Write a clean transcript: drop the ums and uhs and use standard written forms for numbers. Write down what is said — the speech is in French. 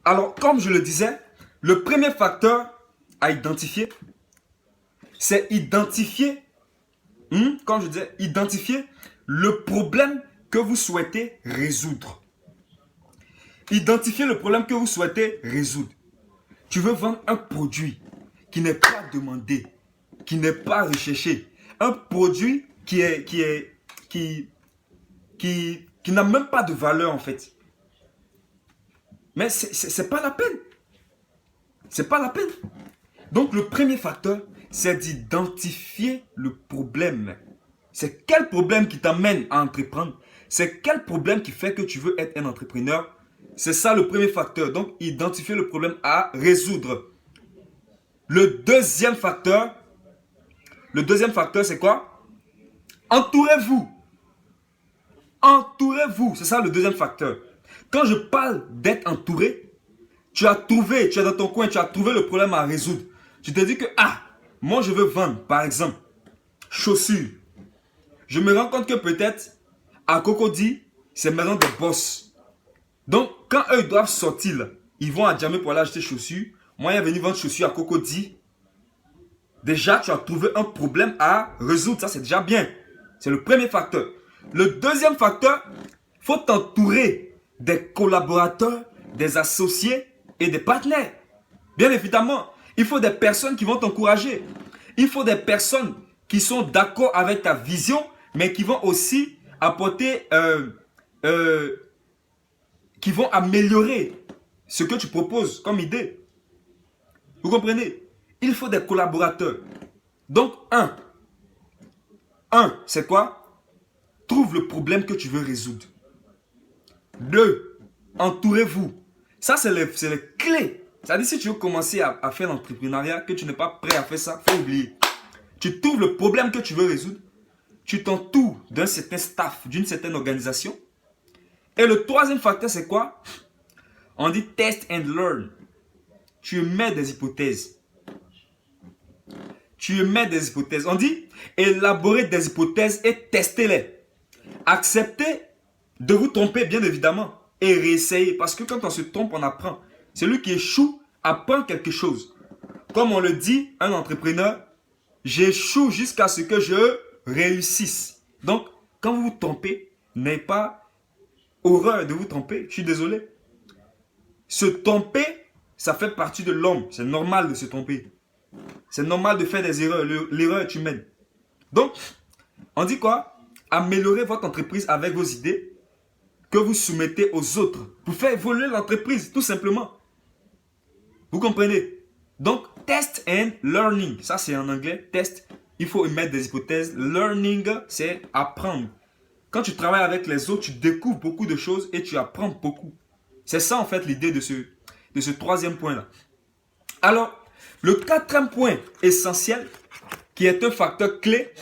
Alors, comme je le disais, le premier facteur à identifier, c'est identifier, comme je disais, identifier le problème que vous souhaitez résoudre. Identifier le problème que vous souhaitez résoudre. Tu veux vendre un produit qui n'est pas demandé, qui n'est pas recherché. Un produit qui n'a même pas de valeur en fait. Mais c'est pas la peine. C'est pas la peine. Donc le premier facteur, c'est d'identifier le problème. C'est quel problème qui t'amène à entreprendre? C'est quel problème qui fait que tu veux être un entrepreneur? C'est ça le premier facteur. Donc identifier le problème à résoudre. Le deuxième facteur, c'est quoi? Entourez-vous. Entourez-vous. C'est ça le deuxième facteur. Quand je parle d'être entouré, tu es dans ton coin, tu as trouvé le problème à résoudre. Tu te dis que, moi je veux vendre, par exemple, chaussures. Je me rends compte que peut-être, à Cocody, c'est maintenant des boss. Donc, quand eux ils doivent sortir, là, ils vont à Djamé pour aller acheter chaussures. Moi, il est venu vendre chaussures à Cocody. Déjà, tu as trouvé un problème à résoudre. Ça, c'est déjà bien. C'est le premier facteur. Le deuxième facteur, il faut t'entourer des collaborateurs, des associés et des partenaires. Bien évidemment, il faut des personnes qui vont t'encourager. Il faut des personnes qui sont d'accord avec ta vision, mais qui vont aussi apporter, qui vont améliorer ce que tu proposes comme idée. Vous comprenez? Il faut des collaborateurs. Donc, c'est quoi? Trouve le problème que tu veux résoudre. 2, entourez-vous. Ça, c'est les clés. C'est-à-dire, si tu veux commencer à faire l'entrepreneuriat, que tu n'es pas prêt à faire ça, il faut oublier. Tu trouves le problème que tu veux résoudre. Tu t'entoures d'un certain staff, d'une certaine organisation. Et le troisième facteur, c'est quoi? On dit test and learn. Tu émets des hypothèses. Tu émets des hypothèses. On dit élaborer des hypothèses et tester-les. Acceptez de vous tromper, bien évidemment, et réessayer. Parce que quand on se trompe, on apprend. Celui qui échoue apprend quelque chose. Comme on le dit, un entrepreneur, j'échoue jusqu'à ce que je réussisse. Donc, quand vous vous trompez, n'ayez pas horreur de vous tromper. Je suis désolé. Se tromper, ça fait partie de l'homme. C'est normal de se tromper. C'est normal de faire des erreurs. L'erreur est humaine. Donc, on dit quoi? Améliorez votre entreprise avec vos idées que vous soumettez aux autres pour faire évoluer l'entreprise, tout simplement. Vous comprenez? Donc, test and learning. Ça, c'est en anglais. Test, il faut émettre des hypothèses. Learning, c'est apprendre. Quand tu travailles avec les autres, tu découvres beaucoup de choses et tu apprends beaucoup. C'est ça, en fait, l'idée de ce troisième point-là. Alors, le quatrième point essentiel, qui est un facteur clé,